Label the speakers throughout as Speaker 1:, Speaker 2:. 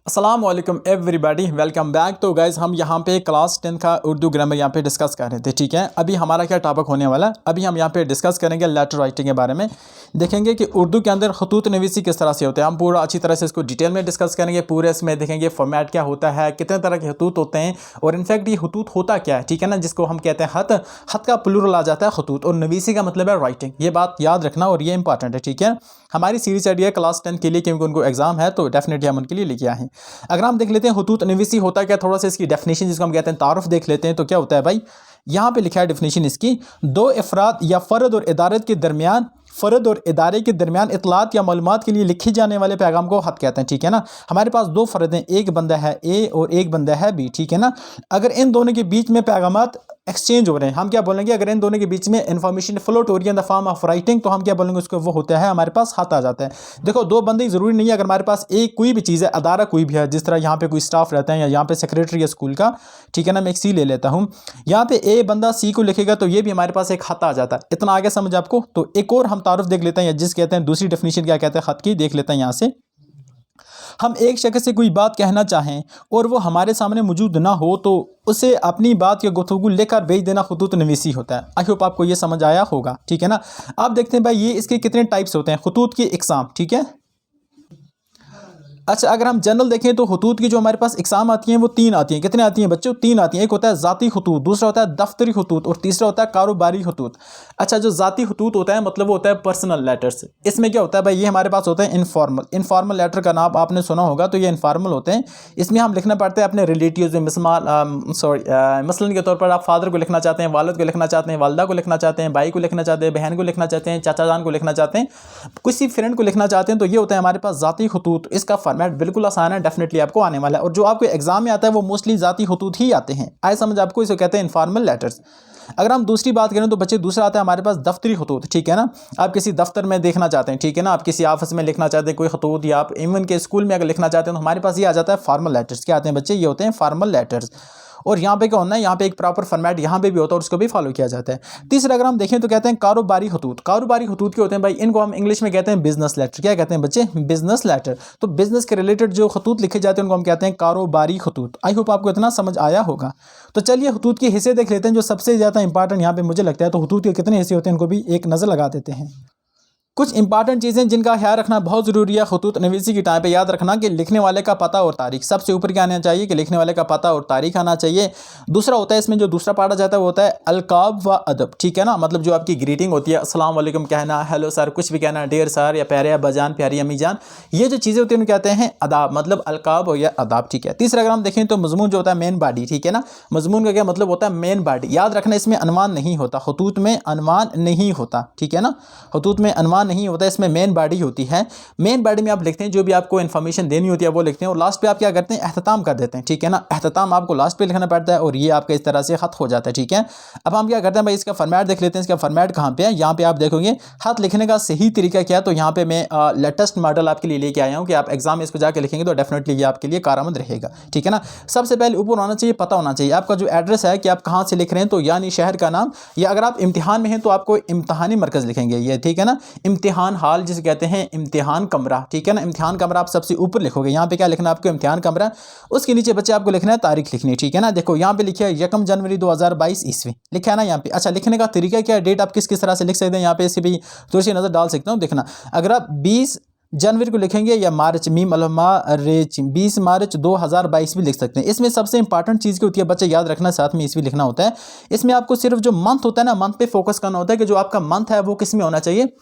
Speaker 1: अस्सलाम वालेकुम everybody, welcome back. तो गाइज़ हम यहाँ पे क्लास 10 का उर्दू ग्रामर यहाँ पे डिस्कस कर रहे थे। ठीक है, अभी हमारा क्या टॉपिक होने वाला है, अभी हम यहाँ पे डिस्कस करेंगे लेटर राइटिंग के बारे में। देखेंगे कि उर्दू के अंदर खतूत नवीसी किस तरह से होते हैं। हम पूरा अच्छी तरह से इसको डिटेल में डिस्कस करेंगे। पूरे इसमें देखेंगे फॉर्मेट क्या होता है, कितने तरह के खतूत होते हैं और इनफैक्ट ये खतूत होता क्या है। ठीक है ना, जिसको हम कहते हैं खत। खत का प्लूरल आ जाता है खतूत और नवीसी का मतलब है राइटिंग। ये बात याद रखना और ये इंपॉर्टेंट है। ठीक है, हमारी सीरीज चल रही है क्लास 10 के लिए, क्योंकि उनको एग्जाम है तो डेफिनेटली हम उनके लिए लेके आए हैं। अगर हम देख लेते हैं खतूत नवीसी होता क्या, थोड़ा सा इसकी डेफिनेशन जिसको हम कहते हैं तारुफ देख लेते हैं। तो क्या होता है भाई, यहाँ पे लिखा है डेफिनेशन इसकी, दो अफराद या फ़र्द और इदारत के दरमियान, फ़र्द और इदारे के दरमियान इतलात या मालूमात के लिए लिखी जाने वाले पैगाम को खत कहते हैं। ठीक है ना, हमारे पास दो फ़र्द हैं, एक बंदा है ए और एक बंदा है बी। ठीक है ना, अगर इन दोनों के बीच में पैगामात एक्सचेंज हो रहे हैं, हम क्या बोलेंगे, अगर इन दोनों के बीच में इंफॉर्मेशन फ्लोट हो रही है in the form of writing, तो हम क्या बोलेंगे उसको, वो होता है हमारे पास खत आ जाता है। देखो, दो बंदे ज़रूरी नहीं है, अगर हमारे पास एक कोई भी चीज़ है, अदारा कोई भी है, जिस तरह यहाँ पे कोई स्टाफ रहता है या यहाँ पे सेक्रेटरी है स्कूल का। ठीक है ना, मैं एक सी ले लेता हूँ, यहाँ पे ए बंदा सी को लिखेगा तो ये भी हमारे पास एक खत आ जाता है। इतना आगे समझ आपको। तो एक और हम तारुफ देख लेते हैं, जिस कहते हैं दूसरी डेफिनेशन क्या कहते हैं खत की, देख लेते हैं यहाँ से। हम एक शख्स से कोई बात कहना चाहें और वो हमारे सामने मौजूद ना हो तो उसे अपनी बात या गुफ्तगू लेकर भेज देना खतूत नवीसी होता है। आई होप आपको ये समझ आया होगा। ठीक है ना, आप देखते हैं भाई ये इसके कितने टाइप्स होते हैं खतूत की इकसाम। ठीक है, अच्छा, अगर हम जनरल देखें तो खतूत की जो हमारे पास इकसाम आती हैं वो तीन आती हैं। कितने आती हैं बच्चों? तीन आती हैं। एक होता है ज़ाती खतूत, दूसरा होता है दफ्तरी खतूत और तीसरा होता है कारोबारी खतूत। अच्छा, जो ज़ाती खतूत होता है मतलब वो होता है पर्सनल लेटर्स। इसमें क्या होता है भाई, ये हमारे पास होता है इनफॉर्मल। इनफॉर्मल लेटर का नाम आपने सुना होगा, तो ये इनफॉर्मल होते हैं। इसमें हम लिखना पड़ता है अपने रिलेटिव्स में, मसलन के तौर पर आप फादर को लिखना चाहते हैं, वालिद को लिखना चाहते हैं, वालदा को लिखना चाहते हैं, भाई को लिखना चाहते हैं, बहन को लिखना चाहते हैं, चाचा जान को लिखना चाहते हैं, किसी फ्रेंड को लिखना चाहते हैं, तो ये होता है हमारे पास ज़ाती खतूत। इसका फॉर्मेट बिल्कुल आसान है, डेफिनेटली आपको आने वाला है। और जो आपको एग्जाम में आता है वो मोस्टली ज़ाती खतूत ही आते हैं। आए समझ आपको, इसे कहते हैं इनफॉर्मल लेटर्स। अगर हम दूसरी बात करें तो बच्चे दूसरा आता है हमारे पास दफ्तरी खतूत। ठीक है ना, आप किसी दफ्तर में देखना चाहते हैं, ठीक है ना, आप किसी ऑफिस में लिखना चाहते हैं कोई खतूत, या आप इवन के स्कूल में अगर लिखना चाहते हैं तो हमारे पास ये आ जाता है फॉर्मल लेटर्स। क्या आते हैं बच्चे? ये होते हैं फॉर्मल लेटर्स। और यहाँ पे क्या होना है, यहाँ पे एक प्रॉपर फॉर्मेट यहाँ पे भी होता है और उसको भी फॉलो किया जाता है। तीसरा अगर हम देखें तो कहते हैं कारोबारी खतूत। कारोबारी खतूत क्या होते हैं भाई, इनको हम इंग्लिश में कहते हैं बिजनेस लेटर। क्या कहते हैं बच्चे? Business letter. तो बिजनेस के रिलेटेड जो खतूत लिखे जाते हैं उनको हम कहते हैं कारोबारी खतूत। आई होप आपको इतना समझ आया होगा। तो चलिए खतूत के हिस्से देख लेते हैं, जो सबसे ज़्यादा इंपॉर्टेंट यहाँ पे मुझे लगता है। तो खतूत के कितने हिस्से होते हैं, इनको भी एक नज़र लगा देते हैं। कुछ इंपॉर्टेंट चीज़ें जिनका ख्याल रखना बहुत ज़रूरी है खतूत नवीसी की टाइम पे, याद रखना कि लिखने वाले का पता और तारीख सबसे ऊपर क्या आना चाहिए, कि लिखने वाले का पता और तारीख आना चाहिए। दूसरा होता है इसमें जो दूसरा पार्ट आ जाता है वो होता है अलकाब व अदब। ठीक है ना, मतलब जो आपकी ग्रीटिंग होती है, अस्सलाम वालेकुम कहना, हेलो सर, कुछ भी कहना, डियर सर या प्यारे अब्बा जान, प्यारी अम्मी जान, ये जो चीज़ें होती हैं उन्हें कहते हैं अदाब, मतलब अलकाब हो या अदाब। ठीक है, तीसरा अगर हम देखें तो मजमून जो होता है मेन बॉडी। ठीक है ना, मजमून का क्या मतलब होता है? Main body. याद रखना इसमें अनवान नहीं होता, खतूत में अनवान नहीं होता। ठीक है ना, खतूत में अनवान नहीं होता, इसमें मेन बॉडी होती है। मेन बॉडी में आप लिखते हैं जो भी आपको इन्फॉर्मेशन देनी होती है वो लिखते हैं, और लास्ट पे आप क्या करते हैं, एहतताम कर देते हैं। ठीक है ना, एहतताम आपको लास्ट पे लिखना पड़ता है और ये आपका इस तरह से खत हो जाता है। ठीक है, अब हम क्या करते हैं भाई, इसका फॉर्मेट देख लेते हैं। इसका फॉर्मेट कहाँ पे है, यहाँ पे आप देखोगे खत लिखने का सही तरीका क्या है। तो यहाँ पे मैं लेटेस्ट मॉडल आपके लिए लेके आया हूँ कि आप एग्जाम में इसको जाकर लिखेंगे तो डेफिनेटली ये आपके लिए कारआमद रहेगा। ठीक है ना, सबसे पहले ऊपर होना चाहिए, पता होना चाहिए आपका जो एड्रेस है कि आप कहाँ से लिख रहे हैं, तो यानी शहर का नाम, या अगर आप इम्तिहान में हैं तो आपको इम्तिहानी मरकज़ लिखेंगे ये। ठीक है ना, इम्तिहान हाल जिसे कहते हैं, इम्तिहान कमरा। ठीक है ना, इम्तिहान कमरा आप सबसे ऊपर लिखोगे। यहाँ पे क्या लिखना है आपको, इम्तिहान कमरा। उसके नीचे बच्चे आपको लिखना है तारीख लिखनी है। ठीक है ना, देखो यहाँ पे लिखा है 1 जनवरी 2022 ईस्वी लिखा है ना यहाँ पे। अच्छा, लिखने का तरीका क्या है, डेट आप किस किस तरह से लिख सकते हैं, यहाँ पे इसकी भी थोड़ी सी नज़र डाल सकता हूँ। देखना, अगर आप 20 जनवरी को लिखेंगे या मार्च, मीम अलमा रेच 20 मार्च 2022 भी लिख सकते हैं। इसमें सबसे इंपॉर्टेंट चीज़ क्या होती है बच्चे, याद रखना, साथ में ईस्वी लिखना होता है। इसमें आपको सिर्फ जो मंथ होता है ना, मंथ पे फोकस करना होता है कि जो आपका मंथ है वो किस में होना चाहिए।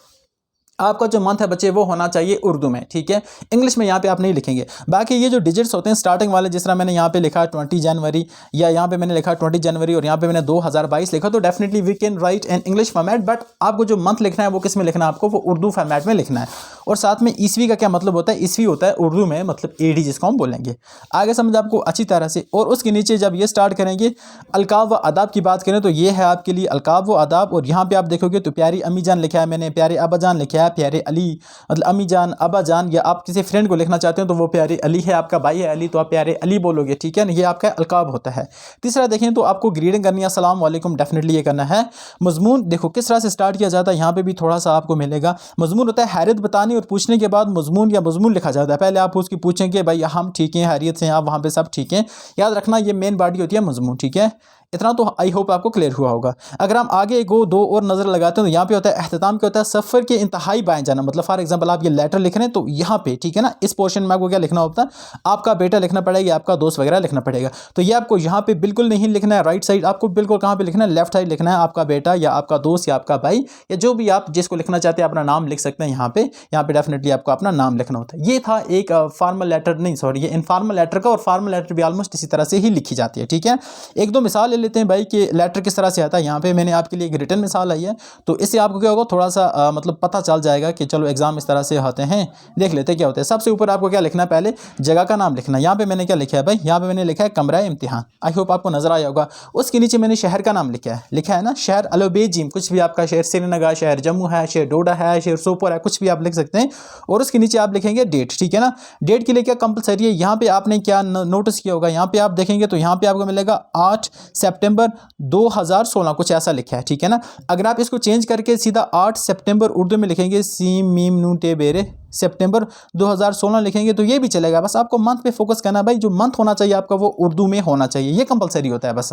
Speaker 1: आपका जो मंथ है बच्चे वो होना चाहिए उर्दू में। ठीक है, इंग्लिश में यहाँ पे आप नहीं लिखेंगे। बाकी ये जो डिजिट्स होते हैं स्टार्टिंग वाले, जिस तरह मैंने यहाँ पे लिखा 20 जनवरी, या यहाँ पे मैंने लिखा 20 जनवरी और यहाँ पे मैंने 2022 लिखा, तो definitely we can write an English format. But आपको जो मंथ लिखना है वो किस में लिखना है, आपको वो उर्दू फॉर्मेट में लिखना है। और साथ में ईस्वी का क्या मतलब होता है, ईस्वी होता है उर्दू में मतलब एडी, जिसको हम बोलेंगे। आगे समझ आपको अच्छी तरह से। और उसके नीचे जब ये स्टार्ट करेंगे, अलकाब व आदाब की बात करें तो ये है आपके लिए अलकाब व आदाब। और यहाँ पे आप देखोगे तो प्यारी अम्मी जान लिखा है मैंने, प्यारे अब्बा जान लिखा है, है प्यारे अली, मतलब अम्मी जान, अब्बा जान, या आप किसी फ्रेंड को लिखना चाहते हो तो वो प्यारे अली है, आपका भाई है अली तो आप प्यारे अली बोलोगे, ठीक है ना, ये आपका अलकाब होता है। तीसरा देखें तो आपको ग्रीडिंग करनी है अस्सलाम वालेकुम, डेफिनेटली ये करना है। मजमून देखो किस तरह से स्टार्ट किया जाता है, यहाँ पे भी थोड़ा सा आपको मिलेगा। मजमून होता है हैरत बताने और पूछने के बाद मजमून या मजमून लिखा जाता है। पहले आप उसकी पूछें कि भाई हम ठीक हैं, हैरियत से हैं आप, वहाँ पे सब ठीक हैं, याद रखना ये मेन बॉडी होती है मजमून, ठीक है। इतना तो आई होप आपको क्लियर हुआ होगा। अगर हम आगे दो और नज़र लगाते हैं तो यहाँ पे होता है एहतिताम क्या होता है, सफ़र के इंतहाई बाएं जाना, मतलब फॉर एग्जांपल आप ये लेटर लिख रहे हैं तो यहाँ पे, ठीक है ना, इस पोर्शन में आपको क्या लिखना होता है, आपका बेटा लिखना पड़ेगा, आपका दोस्त वगैरह लिखना पड़ेगा। तो ये आपको यहाँ पे बिल्कुल नहीं लिखना है राइट साइड, आपको बिल्कुल कहाँ पे लिखना है, लेफ्ट साइड लिखना है। आपका बेटा या आपका दोस्त या आपका भाई या जो भी आप जिसको लिखना चाहते हैं अपना नाम लिख सकते हैं यहाँ पे डेफिनेटली आपको अपना नाम लिखना होता है। ये था एक फॉर्मल लेटर, नहीं सॉरी, ये इनफॉर्मल लेटर का, और फॉर्मल लेटर भी ऑलमोस्ट इसी तरह से ही लिखी जाती है, ठीक है। एक दो मिसाल ले लेते हैं भाई कि लेटर किस तरह से आता है। यहाँ पे मैंने आपके लिए एक रिटन मिसाल आई है, तो इससे आपको क्या होगा, थोड़ा सा मतलब पता चल जाएगा कि चलो एग्जाम इस तरह से होते हैं। देख लेते हैं क्या होता है। सबसे ऊपर आपको क्या लिखना है, पहले जगह का नाम लिखना है। यहाँ पे मैंने क्या लिखा है भाई, यहाँ पे मैंने लिखा है कमरा इम्तिहान, आई होप आपको नजर आया होगा। उसके नीचे मैंने शहर का नाम लिखा है ना, शहर अलोबेजिम, कुछ भी आपका शहर श्रीनगर, शहर जम्मू है, शहर डोडा है, शहर सोपोर है, कुछ भी आप लिख सकते हैं। और उसके नीचे आप लिखेंगे डेट, ठीक है ना। डेट के लिए क्या कंपलसरी है, यहाँ पे आपने क्या नोटिस किया होगा, यहाँ पे आप देखेंगे तो यहाँ पे आपको मिलेगा 8 सितंबर 2016, कुछ ऐसा लिखा है, ठीक है ना। अगर आप इसको चेंज करके सीधा 8 सितंबर उर्दू में लिखेंगे, सीम मीम नून टे बेरे सितंबर 2016 लिखेंगे तो ये भी चलेगा। बस आपको मंथ पे फोकस करना है भाई, जो मंथ होना चाहिए आपका वो उर्दू में होना चाहिए, ये कंपलसरी होता है बस।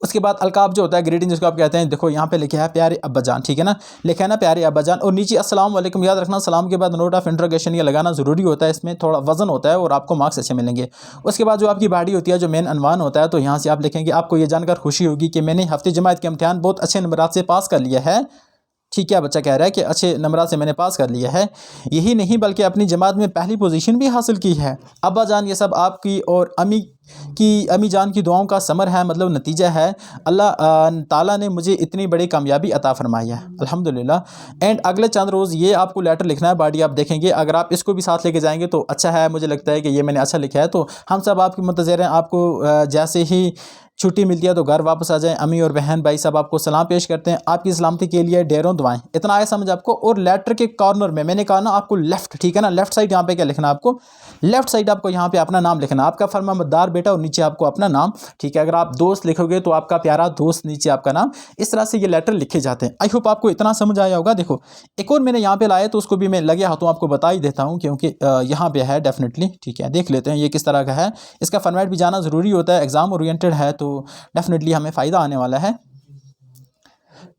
Speaker 1: उसके बाद अलकाब जो होता है, ग्रीटिंग जिसको आप कहते हैं, देखो यहाँ पे लिखा है प्यारे अब्बा जान, ठीक है ना, लिखा है ना प्यारे अब्बा जान, और नीचे अस्सलाम वालेकुम। याद रखना सलाम के बाद नोट ऑफ इंटरोगेशन ये लगाना ज़रूरी होता है, इसमें थोड़ा वजन होता है और आपको मार्क्स अच्छे मिलेंगे। उसके बाद जो आपकी बॉडी होती है, जो मेन अनवान होता है, तो यहाँ से आप लिखेंगे, आपको ये जानकर खुशी होगी कि मैंने हफ्ते जमात के इम्तिहान बहुत अच्छे नंबरात से पास कर लिया है, ठीक है। बच्चा कह रहा है कि अच्छे नंबरात से मैंने पास कर लिया है, यही नहीं बल्कि अपनी जमात में पहली पोजीशन भी हासिल की है। अब्बा जान ये सब आपकी और अम्मी जान की दुआओं का समर है, मतलब नतीजा है। अल्लाह ताला ने मुझे इतनी बड़ी कामयाबी अता फरमाई है, अल्हम्दुलिल्लाह। एंड अगले चंद रोज़ ये आपको लेटर लिखना है, बॉडी आप देखेंगे। अगर आप इसको भी साथ लेके जाएंगे तो अच्छा है, मुझे लगता है कि ये मैंने अच्छा लिखा है। तो हम सब आपकी मुंतज़िर हैं, आपको जैसे ही छुट्टी मिलती है तो घर वापस आ जाएं। अम्मी और बहन भाई सब आपको सलाम पेश करते हैं, आपकी सलामती के लिए ढेरों दुआएं। इतना आया समझ आपको। और लेटर के कॉर्नर में मैंने कहा ना आपको लेफ्ट, ठीक है ना, लेफ्ट साइड यहाँ पे क्या लिखना है आपको, लेफ्ट साइड आपको यहाँ पे अपना नाम लिखना, आपका फरमाबरदार बेटा, और नीचे आपको अपना नाम, ठीक है। अगर आप दोस्त लिखोगे तो आपका प्यारा दोस्त, नीचे आपका नाम। इस तरह से ये लेटर लिखे जाते हैं। आई होप आपको इतना समझ आया होगा। देखो एक और मैंने यहाँ पे लाया तो उसको भी मैं लगे हाथों आपको बता ही देता हूँ, क्योंकि यहाँ पे है डेफिनेटली, ठीक है। देख लेते हैं ये किस तरह का है। इसका फॉर्मेट भी जाना ज़रूरी होता है, एग्जाम ओरिएंटेड है तो डेफिनेटली हमें फ़ायदा आने वाला है।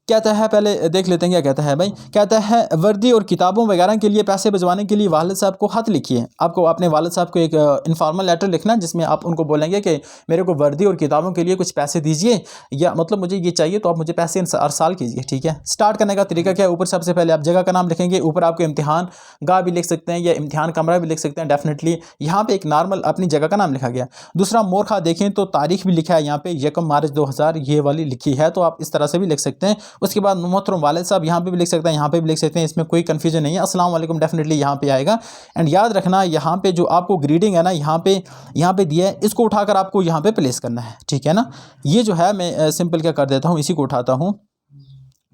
Speaker 1: कहता है, पहले देख लेते हैं क्या कहता है भाई। कहता है वर्दी और किताबों वगैरह के लिए पैसे भिजवाने के लिए वालिद साहब को खत लिखिए। आपको अपने वालिद साहब को एक इनफॉर्मल लेटर लिखना है जिसमें आप उनको बोलेंगे कि मेरे को वर्दी और किताबों के लिए कुछ पैसे दीजिए, या मतलब मुझे ये चाहिए तो आप मुझे पैसे अरसाल कीजिए, ठीक है। स्टार्ट करने का तरीका क्या है, ऊपर सबसे पहले आप जगह का नाम लिखेंगे, ऊपर आपको इम्तिहान गाह भी लिख सकते हैं या इम्तिहान कमरा भी लिख सकते हैं डेफिनेटली। यहाँ पे एक नॉर्मल अपनी जगह का नाम लिखा गया। दूसरा मोरखा देखें तो तारीख भी लिखा है यहाँ पे 1 मार्च 2000 ये वाली लिखी है, तो आप इस तरह से भी लिख सकते हैं। उसके बाद मोहतरम वालिद साहब यहाँ पे भी लिख सकते हैं, यहाँ पे भी लिख सकते हैं, इसमें कोई कंफ्यूजन नहीं है। अस्सलाम वालेकुम डेफिनेटली यहाँ पे आएगा। एंड याद रखना यहाँ पे जो आपको ग्रीडिंग है ना, यहाँ पे दिया है, इसको उठाकर आपको यहाँ पे प्लेस करना है, ठीक है ना। ये जो है मैं सिंपल क्या कर देता हूँ, इसी को उठाता हूँ।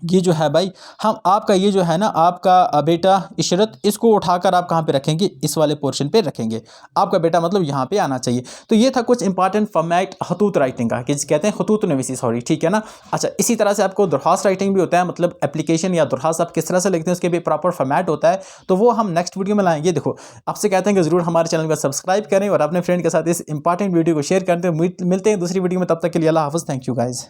Speaker 1: ये जो है भाई, हम आपका ये जो है ना, आपका बेटा इशरत, इसको उठाकर आप कहाँ पे रखेंगे, इस वाले पोर्शन पे रखेंगे। आपका बेटा मतलब यहाँ पे आना चाहिए। तो ये था कुछ इंपॉर्टेंट फॉर्मेट खतूत राइटिंग का, कि कहते हैं खतूत नवीसी, सॉरी, ठीक है ना। अच्छा, इसी तरह से आपको दरख्वास्त राइटिंग भी होता है, मतलब एप्लीकेशन या दरख्वास्त आप किस तरह से लिखते हैं उसके भी प्रॉपर फॉर्मेट होता है, तो वो हम नेक्स्ट वीडियो में लाएंगे। देखो आपसे कहते हैं कि ज़रूर हमारे चैनल को सब्सक्राइब करें और अपने फ्रेंड के साथ इस इंपॉर्टेंट वीडियो को शेयर करते हैं। मिलते हैं दूसरी वीडियो में, तब तक के लिए अल्लाह हाफ़िज़, थैंक यू गाइज़।